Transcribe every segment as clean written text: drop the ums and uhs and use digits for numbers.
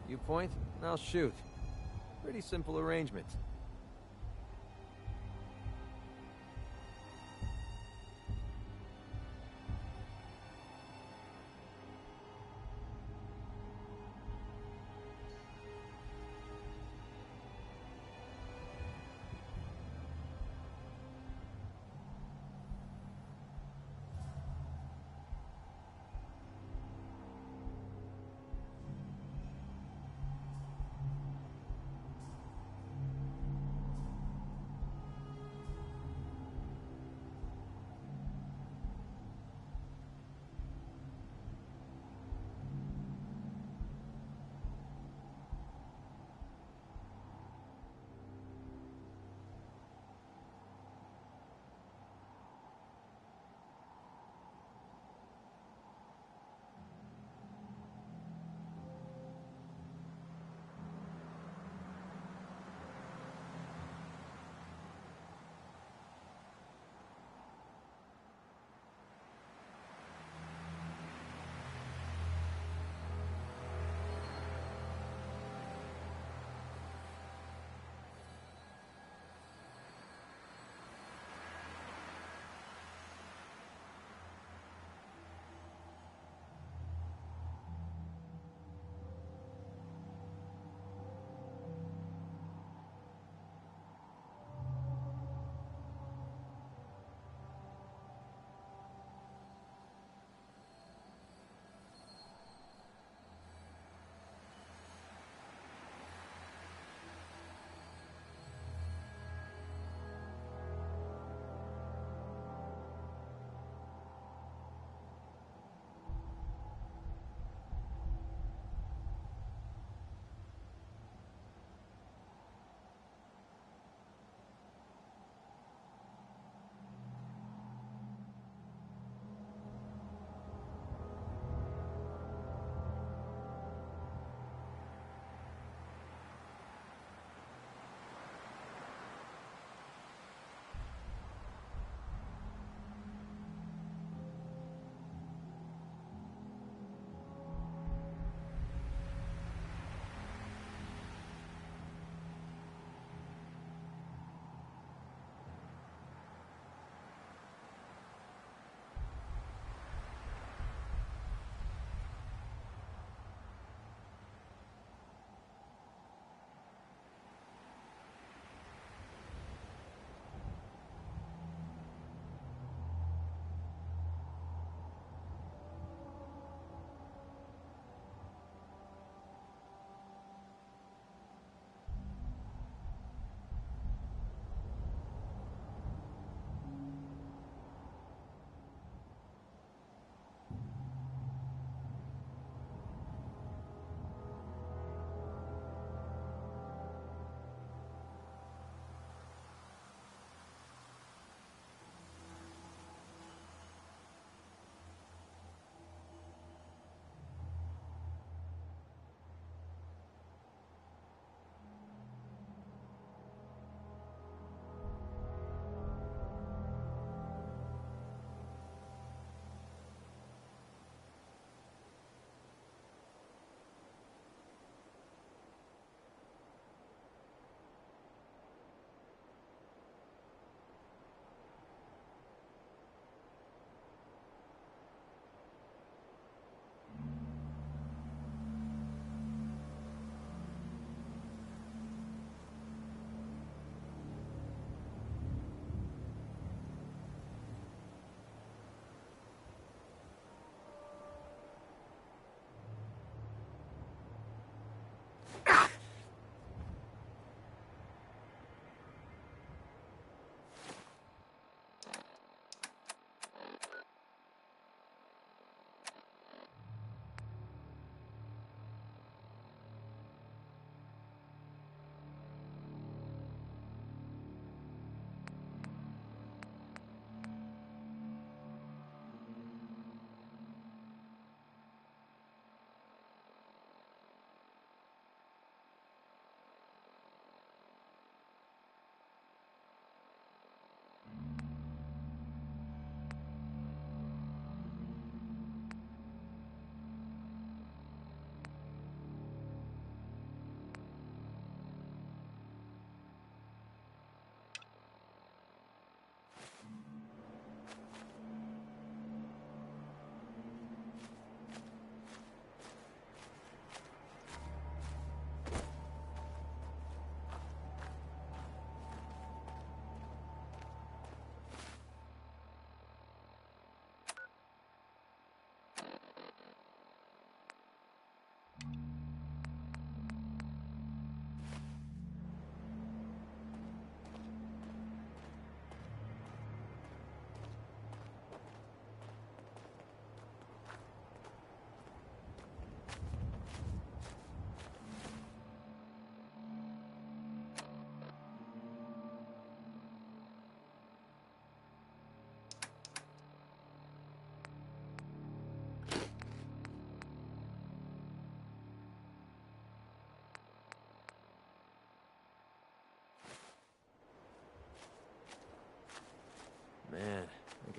You point, and I'll shoot. Pretty simple arrangement.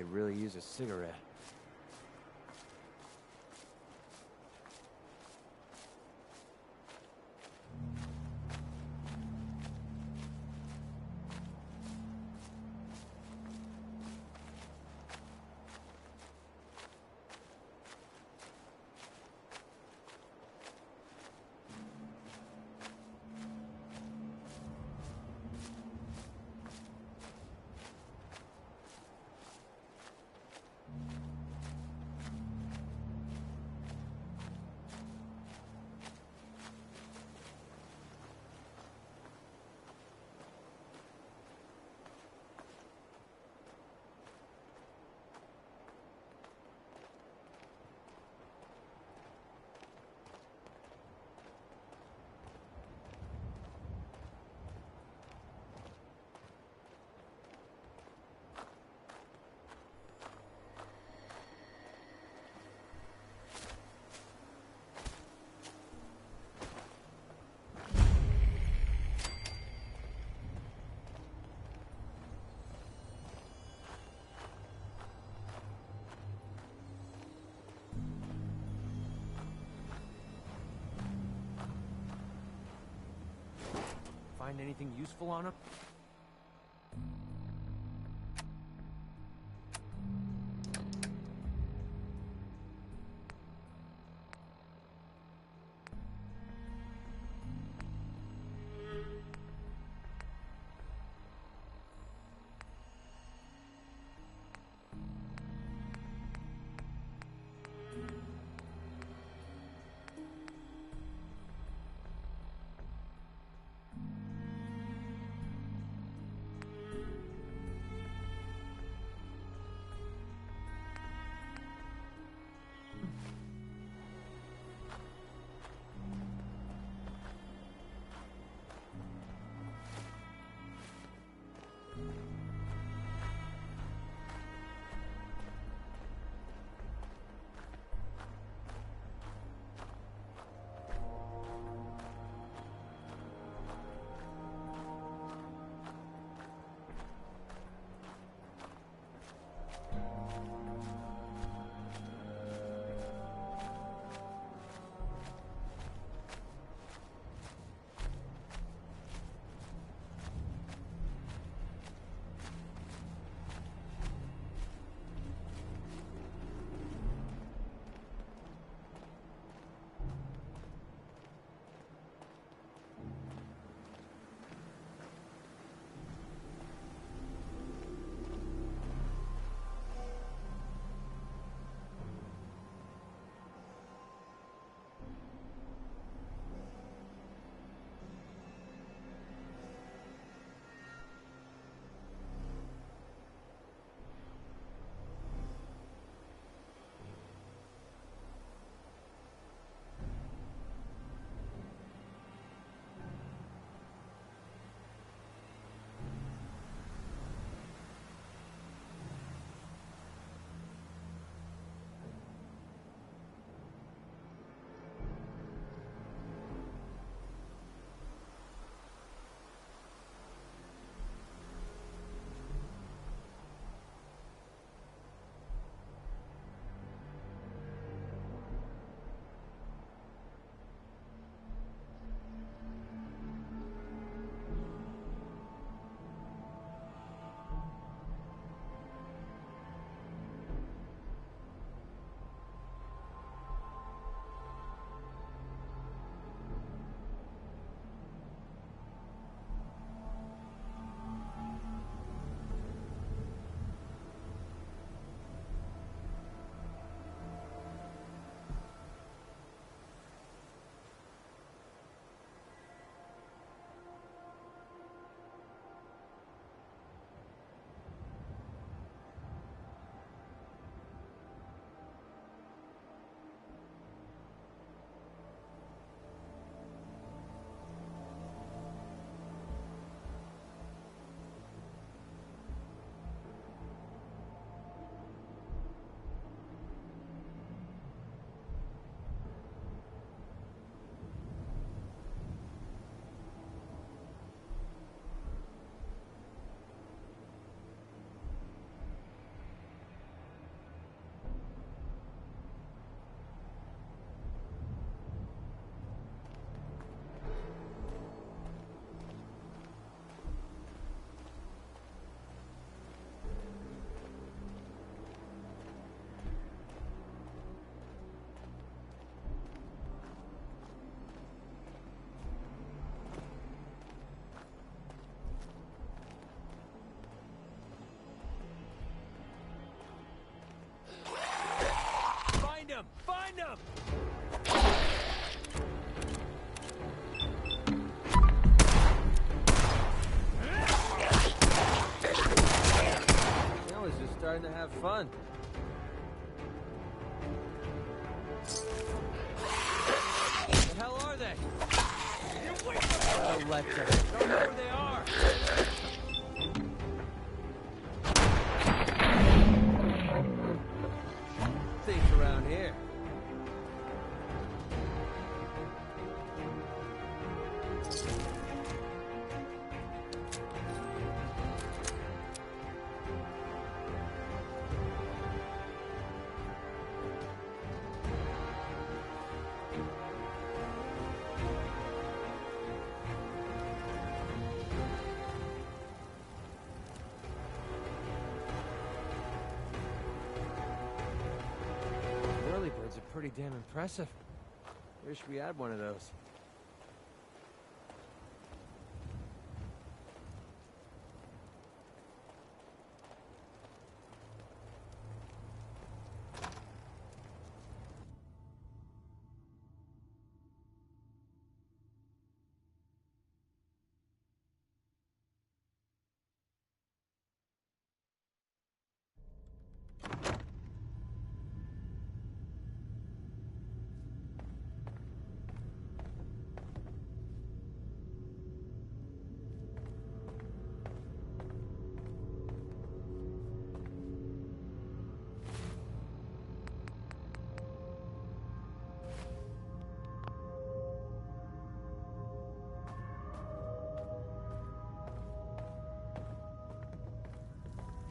could really use a cigarette. Find anything useful on him? fun. The hell are they? Oh, let them. Don't know where they are. Things around here. Whirlybirds are pretty damn impressive. Wish we had one of those.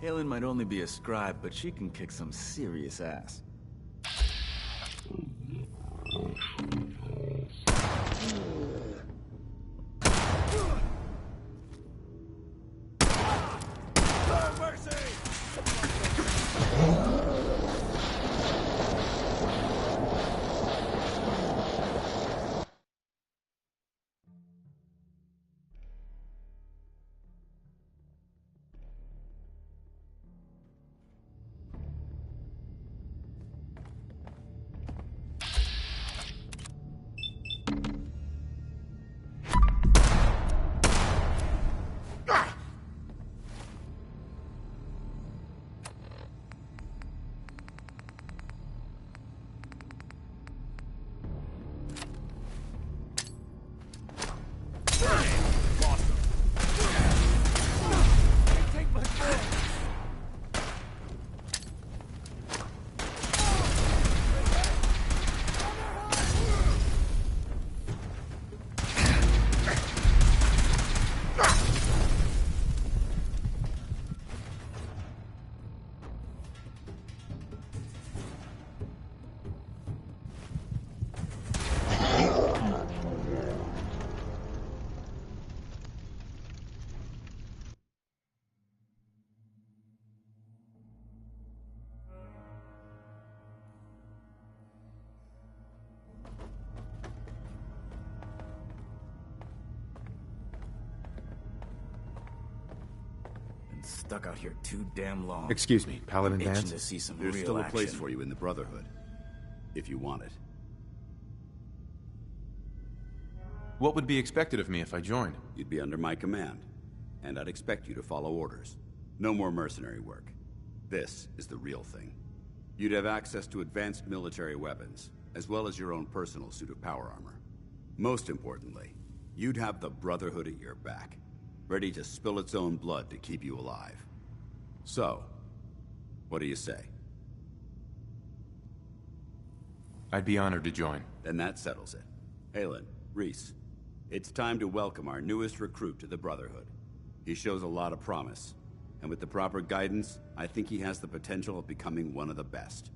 Helen might only be a scribe, but she can kick some serious ass. Stuck out here too damn long. Excuse me, Paladin Itching Vance? to see some There's real still a place action. for you in the Brotherhood, if you want it. What would be expected of me if I joined? You'd be under my command, and I'd expect you to follow orders. No more mercenary work. This is the real thing. You'd have access to advanced military weapons, as well as your own personal suit of power armor. Most importantly, you'd have the Brotherhood at your back, ready to spill its own blood to keep you alive. So, what do you say? I'd be honored to join. Then that settles it. Halen, Reese, it's time to welcome our newest recruit to the Brotherhood. He shows a lot of promise, and with the proper guidance, I think he has the potential of becoming one of the best.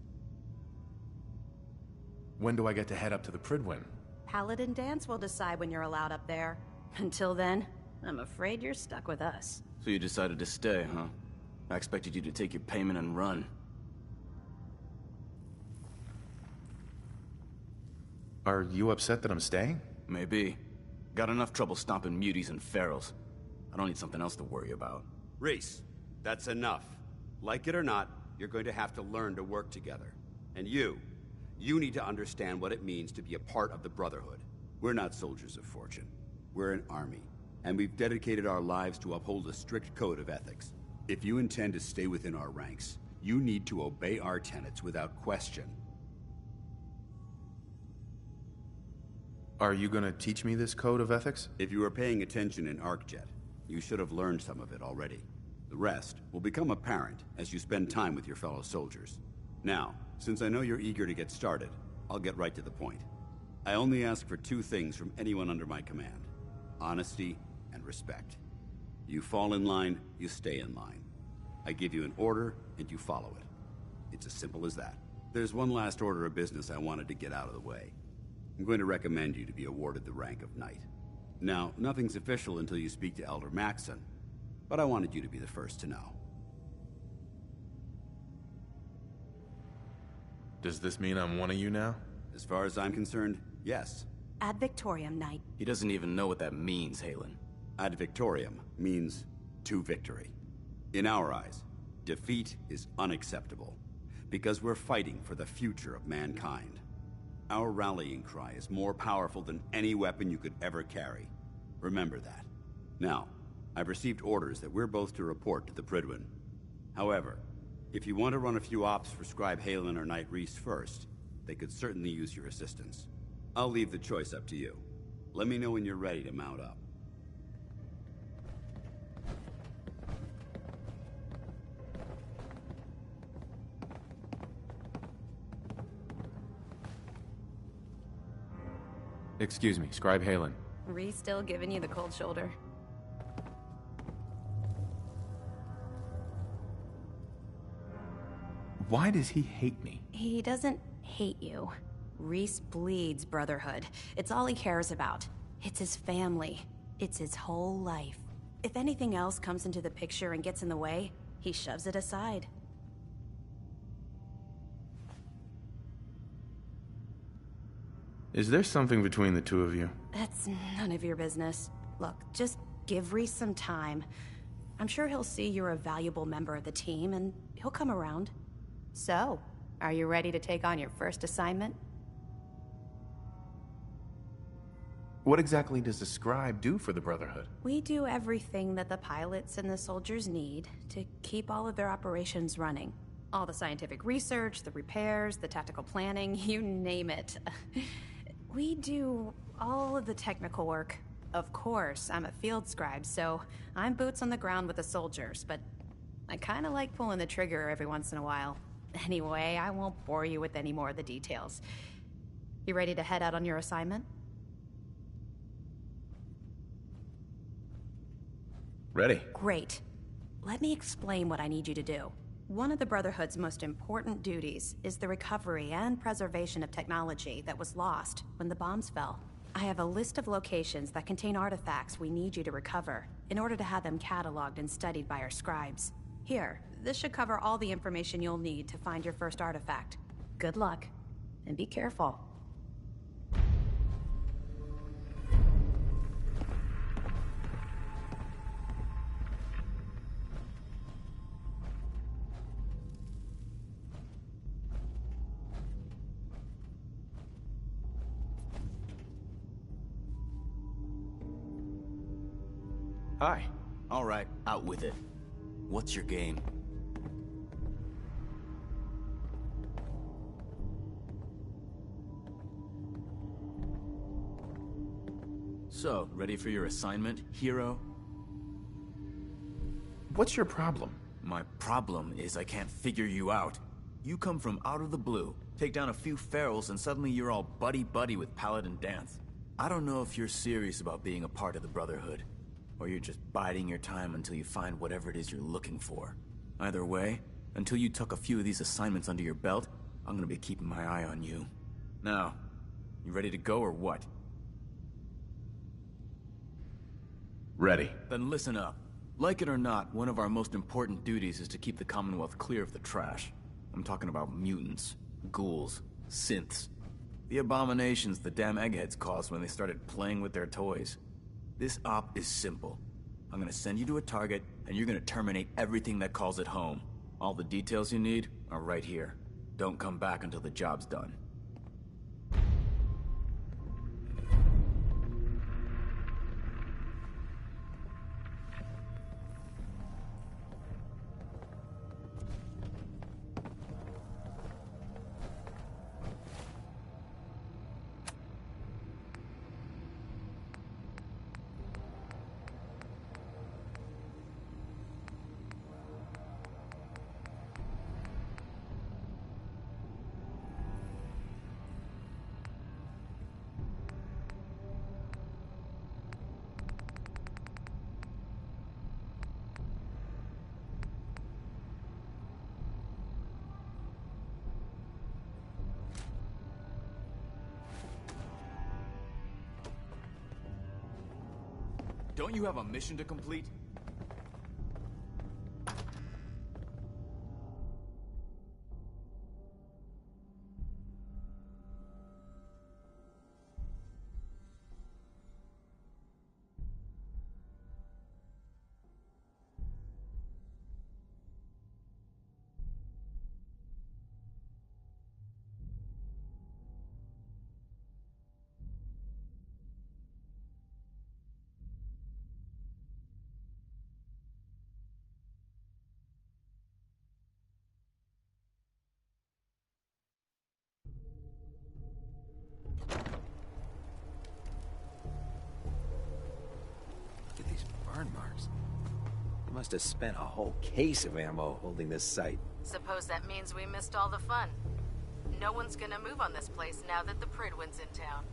When do I get to head up to the Pridwin? Paladin Dance will decide when you're allowed up there. Until then, I'm afraid you're stuck with us. So you decided to stay, huh? I expected you to take your payment and run. Are you upset that I'm staying? Maybe. Got enough trouble stomping muties and ferals. I don't need something else to worry about. Reese, that's enough. Like it or not, you're going to have to learn to work together. And you need to understand what it means to be a part of the Brotherhood. We're not soldiers of fortune. We're an army, and we've dedicated our lives to uphold a strict code of ethics. If you intend to stay within our ranks, You need to obey our tenets without question. Are you gonna teach me this code of ethics? If you were paying attention in ArcJet, you should have learned some of it already. The rest will become apparent as you spend time with your fellow soldiers. Now, since I know you're eager to get started, I'll get right to the point. I only ask for two things from anyone under my command: honesty and respect. You fall in line, you stay in line. I give you an order, and you follow it. It's as simple as that. There's one last order of business I wanted to get out of the way. I'm going to recommend you to be awarded the rank of Knight. Now, nothing's official until you speak to Elder Maxson, but I wanted you to be the first to know. Does this mean I'm one of you now? As far as I'm concerned, yes. Ad Victoriam, Knight. He doesn't even know what that means, Halen. Ad Victoriam means to victory. In our eyes, defeat is unacceptable, because we're fighting for the future of mankind. Our rallying cry is more powerful than any weapon you could ever carry. Remember that. Now, I've received orders that we're both to report to the Pridwin. However, if you want to run a few ops for Scribe Halen or Knight Reese first, they could certainly use your assistance. I'll leave the choice up to you. Let me know when you're ready to mount up. Excuse me, Scribe Halen. Reese still giving you the cold shoulder. Why does he hate me? He doesn't hate you. Reese bleeds brotherhood. It's all he cares about. It's his family. It's his whole life. If anything else comes into the picture and gets in the way, he shoves it aside. Is there something between the two of you? That's none of your business. Look, just give Reese some time. I'm sure he'll see you're a valuable member of the team, and he'll come around. So, are you ready to take on your first assignment? What exactly does the scribe do for the Brotherhood? We do everything that the pilots and the soldiers need to keep all of their operations running. All the scientific research, the repairs, the tactical planning, you name it. We do all of the technical work. Of course, I'm a field scribe, so I'm boots on the ground with the soldiers, but I kinda like pulling the trigger every once in a while. Anyway, I won't bore you with any more of the details. You ready to head out on your assignment? Ready. Great. Let me explain what I need you to do. One of the Brotherhood's most important duties is the recovery and preservation of technology that was lost when the bombs fell. I have a list of locations that contain artifacts we need you to recover in order to have them cataloged and studied by our scribes. Here, this should cover all the information you'll need to find your first artifact. Good luck, and be careful. Hi. All right, out with it. What's your game? So, ready for your assignment, hero? What's your problem? My problem is I can't figure you out. You come from out of the blue, take down a few ferals, and suddenly you're all buddy-buddy with Paladin Dance. I don't know if you're serious about being a part of the Brotherhood, or you're just biding your time until you find whatever it is you're looking for. Either way, until you tuck a few of these assignments under your belt, I'm gonna be keeping my eye on you. Now, you ready to go or what? Ready. Then listen up. Like it or not, one of our most important duties is to keep the Commonwealth clear of the trash. I'm talking about mutants, ghouls, synths. The abominations the damn eggheads caused when they started playing with their toys. This op is simple. I'm gonna send you to a target, and you're gonna terminate everything that calls it home. All the details you need are right here. Don't come back until the job's done. Don't you have a mission to complete? These burn marks. They must have spent a whole case of ammo holding this site. Suppose that means we missed all the fun. No one's gonna move on this place now that the Pridwin's in town.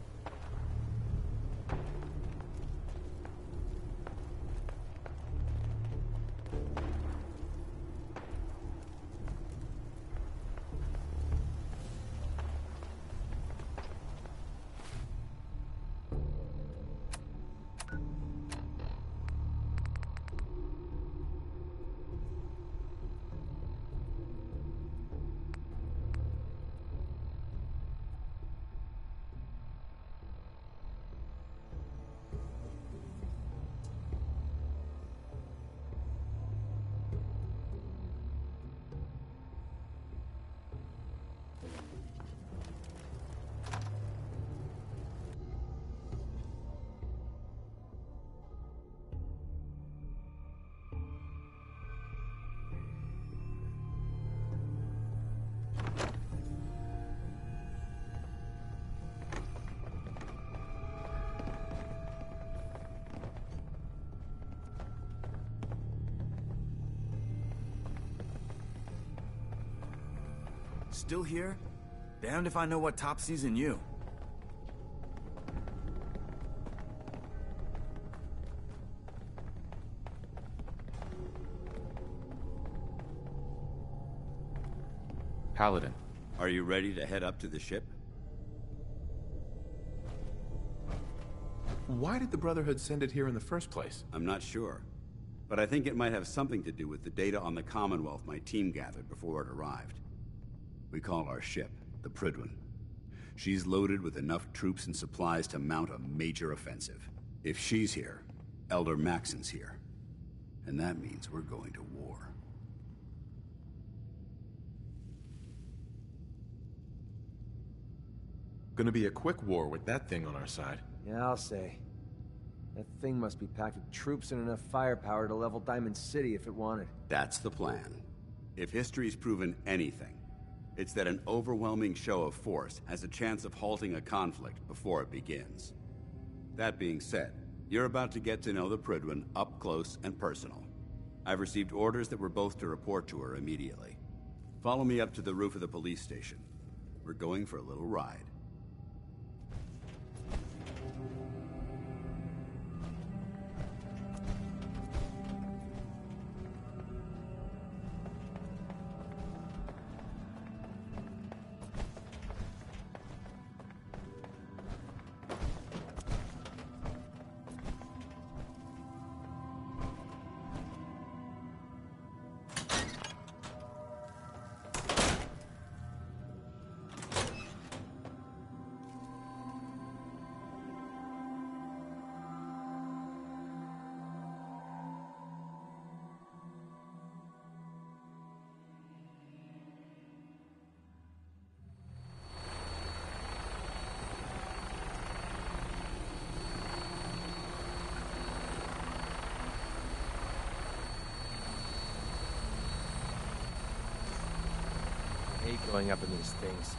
Still here? Damned if I know what topsy's in you. Paladin. Are you ready to head up to the ship? Why did the Brotherhood send it here in the first place? I'm not sure, but I think it might have something to do with the data on the Commonwealth my team gathered before it arrived. We call our ship the Pridwin. She's loaded with enough troops and supplies to mount a major offensive. If she's here, Elder Maxon's here. And that means we're going to war. Gonna be a quick war with that thing on our side. Yeah, I'll say. That thing must be packed with troops and enough firepower to level Diamond City if it wanted. That's the plan. If history's proven anything, it's that an overwhelming show of force has a chance of halting a conflict before it begins. That being said, you're about to get to know the Pridwin up close and personal. I've received orders that we're both to report to her immediately. Follow me up to the roof of the police station. We're going for a little ride. I hate going up in these things.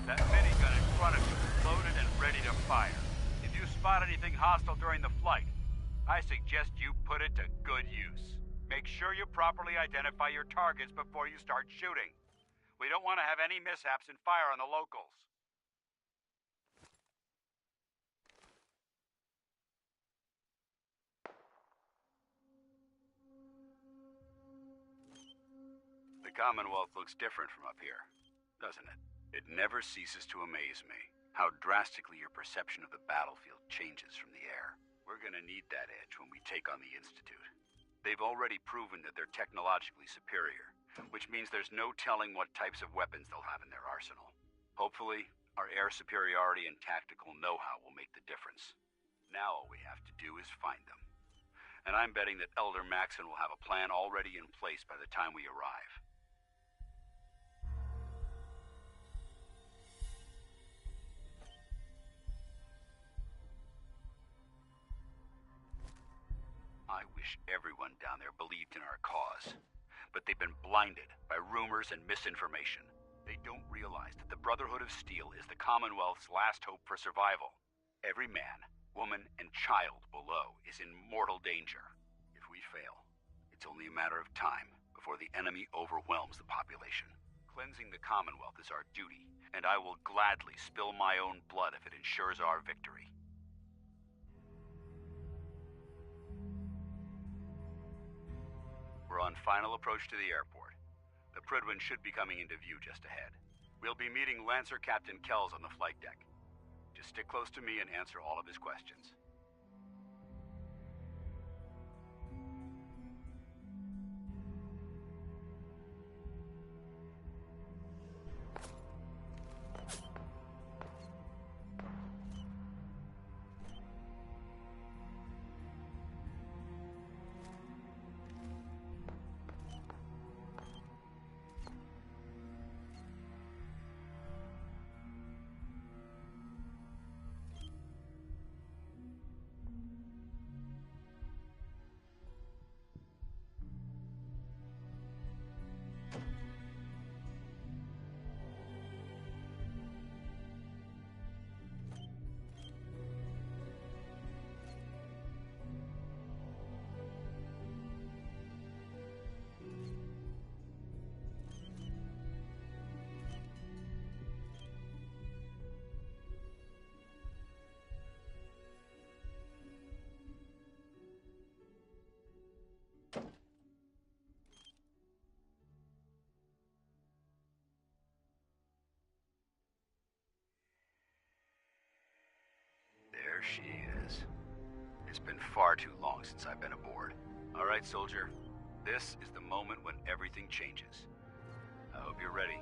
That minigun in front of you is loaded and ready to fire. If you spot anything hostile during the flight, I suggest you put it to good use. Make sure you properly identify your targets before you start shooting. We don't want to have any mishaps and fire on the locals. The Commonwealth looks different from up here, doesn't it? It never ceases to amaze me how drastically your perception of the battlefield changes from the air. We're gonna need that edge when we take on the Institute. They've already proven that they're technologically superior, which means there's no telling what types of weapons they'll have in their arsenal. Hopefully, our air superiority and tactical know-how will make the difference. Now all we have to do is find them. And I'm betting that Elder Maxon will have a plan already in place by the time we arrive. I wish everyone down there believed in our cause. But they've been blinded by rumors and misinformation. They don't realize that the Brotherhood of Steel is the Commonwealth's last hope for survival. Every man, woman, and child below is in mortal danger. If we fail, it's only a matter of time before the enemy overwhelms the population. Cleansing the Commonwealth is our duty, and I will gladly spill my own blood if it ensures our victory. We're on final approach to the airport. The Prydwen should be coming into view just ahead. We'll be meeting Lancer Captain Kells on the flight deck. Just stick close to me and answer all of his questions. There she is. It's been far too long since I've been aboard. All right, soldier. This is the moment when everything changes. I hope you're ready.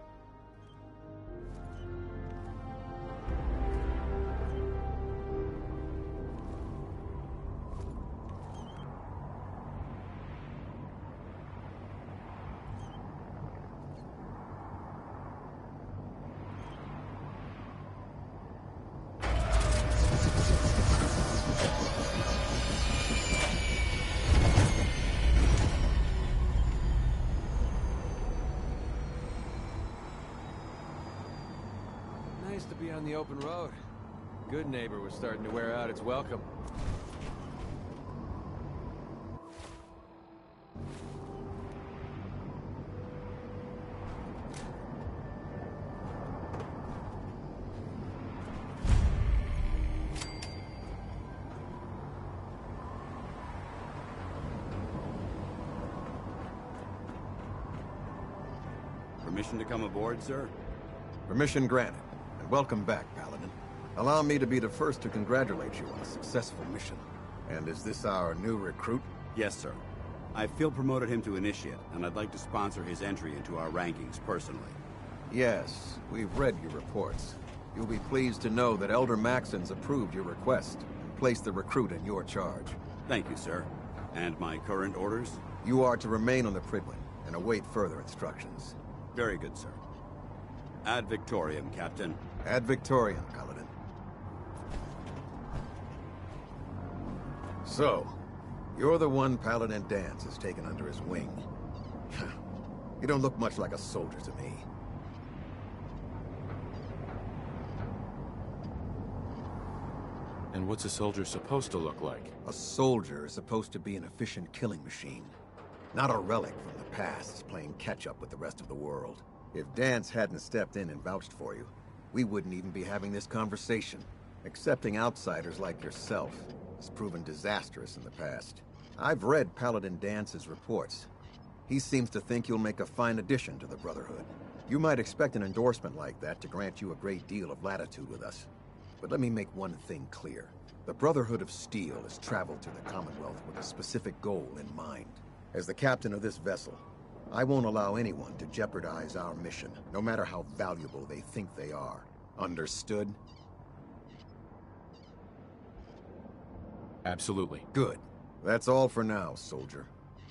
Nice to be on the open road. Good neighbor was starting to wear out its welcome. Permission to come aboard, sir? Permission granted, and welcome back, Paladin. Allow me to be the first to congratulate you on a successful mission. And is this our new recruit? Yes, sir. I feel promoted him to initiate, and I'd like to sponsor his entry into our rankings personally. Yes, we've read your reports. You'll be pleased to know that Elder Maxon's approved your request and placed the recruit in your charge. Thank you, sir. And my current orders? You are to remain on the Prydwen and await further instructions. Very good, sir. Ad Victoriam, Captain. Ad Victoriam, Paladin. So, you're the one Paladin Danse has taken under his wing. You don't look much like a soldier to me. And what's a soldier supposed to look like? A soldier is supposed to be an efficient killing machine. Not a relic from the past playing catch-up with the rest of the world. If Danse hadn't stepped in and vouched for you, we wouldn't even be having this conversation. Accepting outsiders like yourself has proven disastrous in the past. I've read Paladin Dance's reports. He seems to think you'll make a fine addition to the Brotherhood. You might expect an endorsement like that to grant you a great deal of latitude with us. but let me make one thing clear. The Brotherhood of Steel has traveled to the Commonwealth with a specific goal in mind. As the captain of this vessel, I won't allow anyone to jeopardize our mission, no matter how valuable they think they are. Understood? Absolutely. Good. That's all for now, soldier.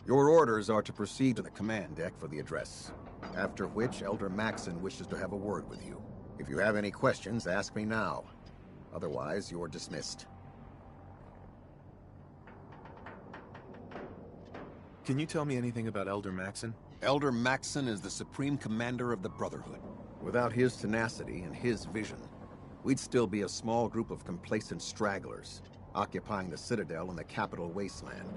Your orders are to proceed to the command deck for the address, after which Elder Maxon wishes to have a word with you. If you have any questions, ask me now. Otherwise, you're dismissed. Can you tell me anything about Elder Maxon? Elder Maxon is the Supreme Commander of the Brotherhood. Without his tenacity and his vision, we'd still be a small group of complacent stragglers, occupying the Citadel and the capital wasteland.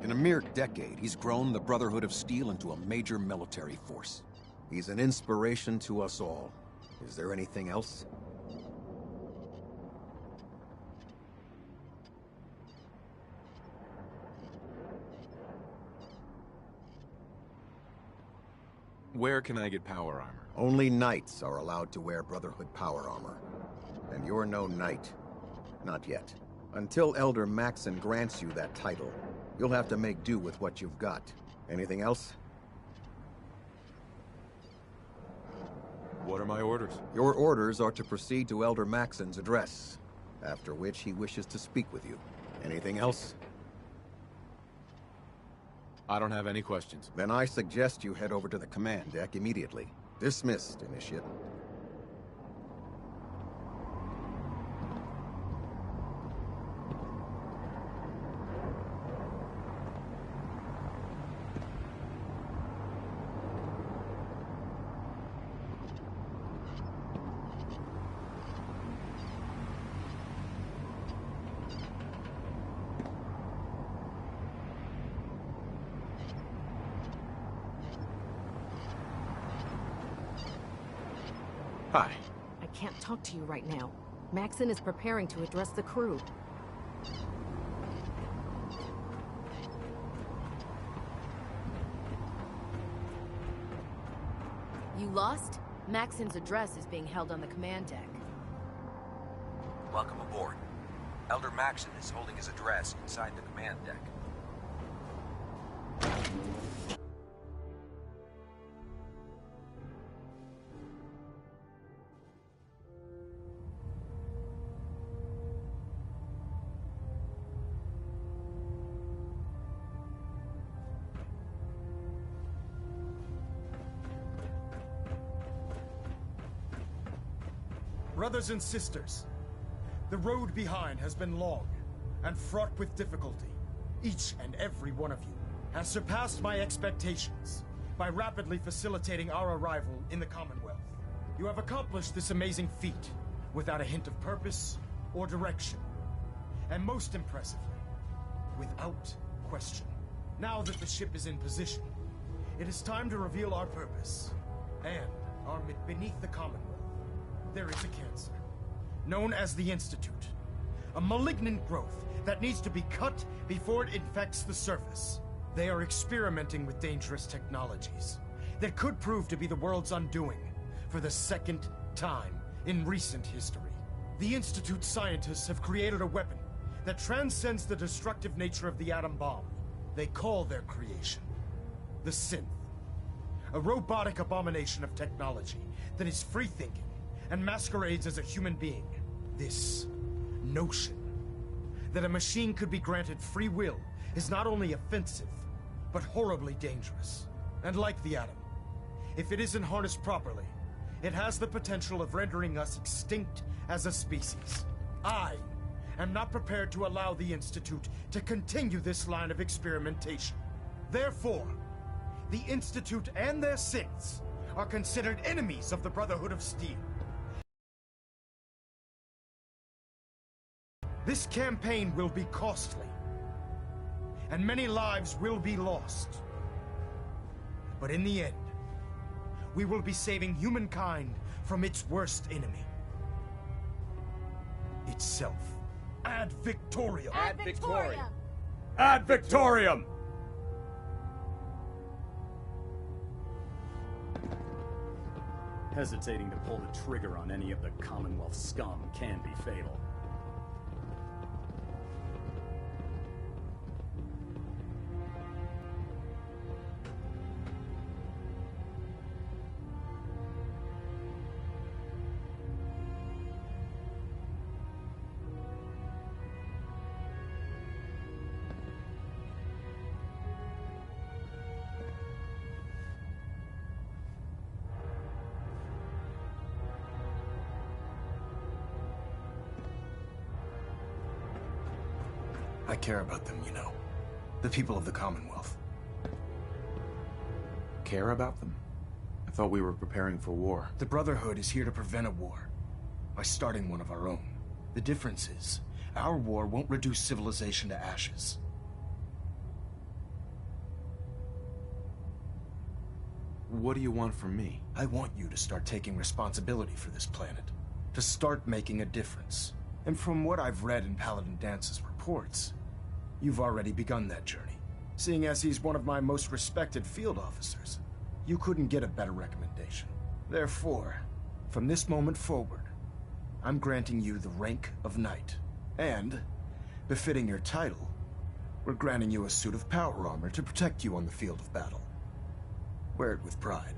In a mere decade, he's grown the Brotherhood of Steel into a major military force. He's an inspiration to us all. Is there anything else? Where can I get power armor? Only knights are allowed to wear Brotherhood power armor. And you're no knight. Not yet. Until Elder Maxon grants you that title, you'll have to make do with what you've got. Anything else? What are my orders? Your orders are to proceed to Elder Maxon's address, after which he wishes to speak with you. Anything else? I don't have any questions. Then I suggest you head over to the command deck immediately. Dismissed, Initiate. Hi. I can't talk to you right now. Maxon is preparing to address the crew. You lost? Maxon's address is being held on the command deck. Welcome aboard. Elder Maxon is holding his address inside the command deck. Brothers and sisters, the road behind has been long and fraught with difficulty. Each and every one of you has surpassed my expectations by rapidly facilitating our arrival in the Commonwealth. You have accomplished this amazing feat without a hint of purpose or direction, and most impressively, without question. Now that the ship is in position, it is time to reveal our purpose and our beneath the Commonwealth. There is a cancer, known as the Institute. A malignant growth that needs to be cut before it infects the surface. They are experimenting with dangerous technologies that could prove to be the world's undoing for the second time in recent history. The Institute scientists have created a weapon that transcends the destructive nature of the atom bomb. They call their creation the Synth. A robotic abomination of technology that is free-thinking and masquerades as a human being. This notion that a machine could be granted free will is not only offensive, but horribly dangerous. And like the atom, if it isn't harnessed properly, it has the potential of rendering us extinct as a species. I am not prepared to allow the Institute to continue this line of experimentation. Therefore, the Institute and their synths are considered enemies of the Brotherhood of Steel. This campaign will be costly, and many lives will be lost. But in the end, we will be saving humankind from its worst enemy. Itself. Ad Victoriam! Ad Victoriam! Ad Victoriam! Hesitating to pull the trigger on any of the Commonwealth scum can be fatal. I care about them, you know. The people of the Commonwealth. Care about them? I thought we were preparing for war. The Brotherhood is here to prevent a war by starting one of our own. The difference is, our war won't reduce civilization to ashes. What do you want from me? I want you to start taking responsibility for this planet. To start making a difference. And from what I've read in Paladin Dance's reports, you've already begun that journey. Seeing as he's one of my most respected field officers, you couldn't get a better recommendation. Therefore, from this moment forward, I'm granting you the rank of Knight. And, befitting your title, we're granting you a suit of power armor to protect you on the field of battle. Wear it with pride.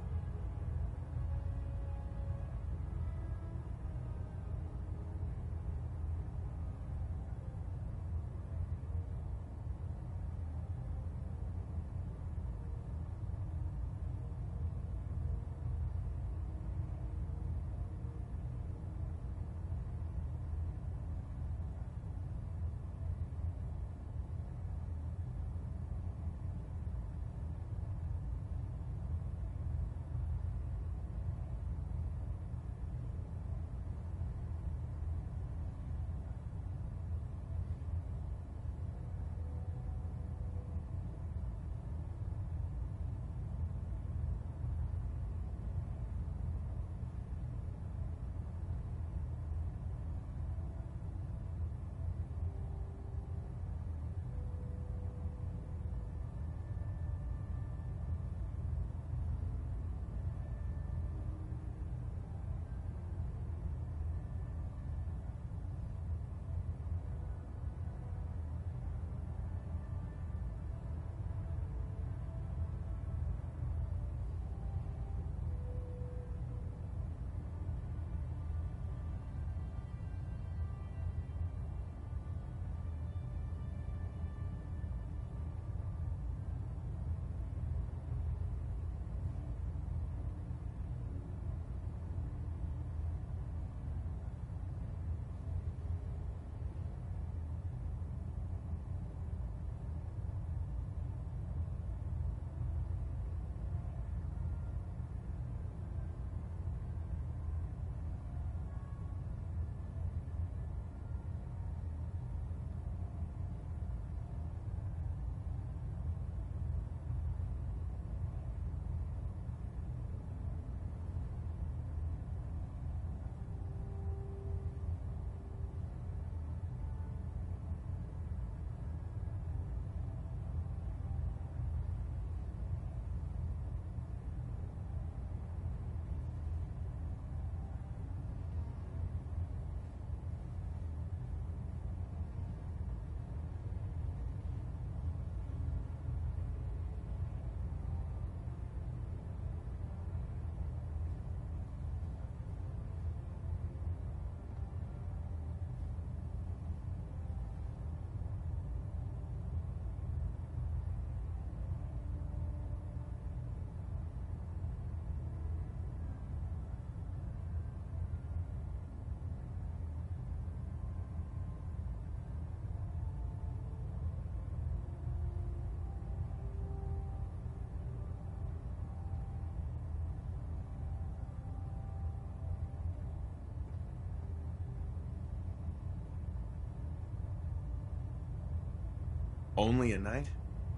Only a knight?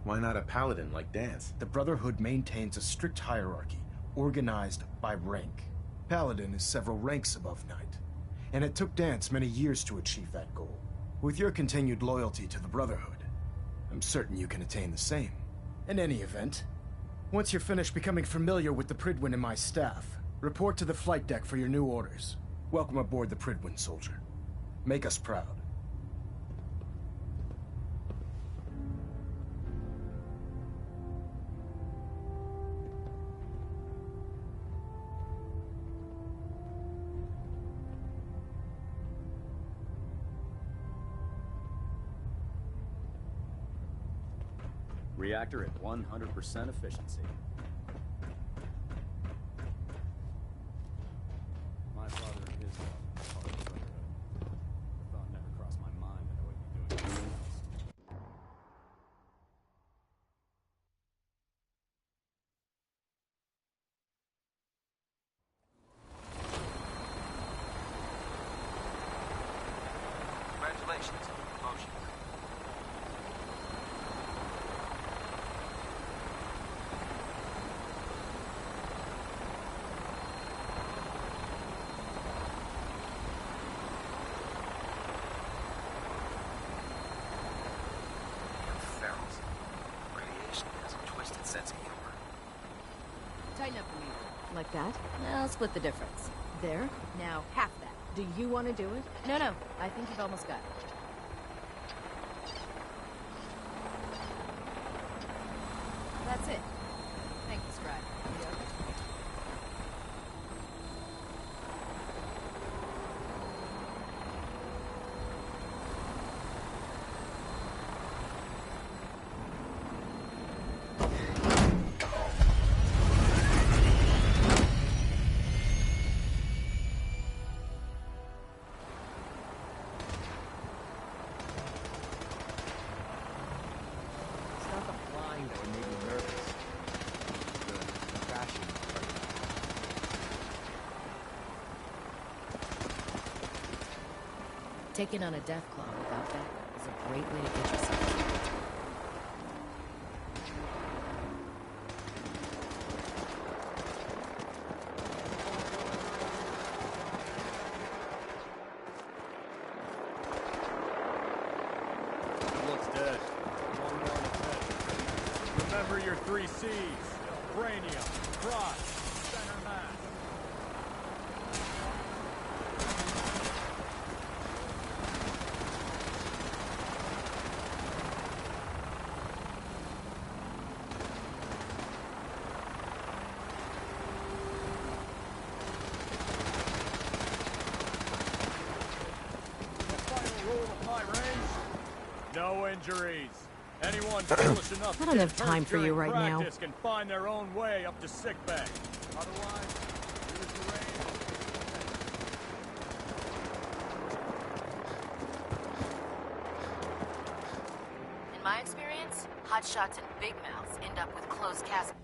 Why not a paladin like Dance? The Brotherhood maintains a strict hierarchy, organized by rank. Paladin is several ranks above Knight, and it took Dance many years to achieve that goal. With your continued loyalty to the Brotherhood, I'm certain you can attain the same. In any event, once you're finished becoming familiar with the Pridwin and my staff, report to the flight deck for your new orders. Welcome aboard the Pridwin, soldier. Make us proud. Reactor at 100% efficiency. My father and his father were part of the Brotherhood. The thought never crossed my mind that I would be doing anything else. sense of humor. Tighten up the meter. Like that? Now split the difference. There? Now half that. Do you want to do it? No, no. I think you've almost got it. That's it. Thank you, Scribe. Taking on a death claw without that is a great way to get yourself killed. It looks dead. One more to fit. Remember your 3 C's. Cranium, crotch, center mass. No injuries. Anyone foolish enough I don't have time for you right now. Can find their own way up to sickbay. Otherwise, use the range. In my experience, hotshots and big mouths end up with closed caskets.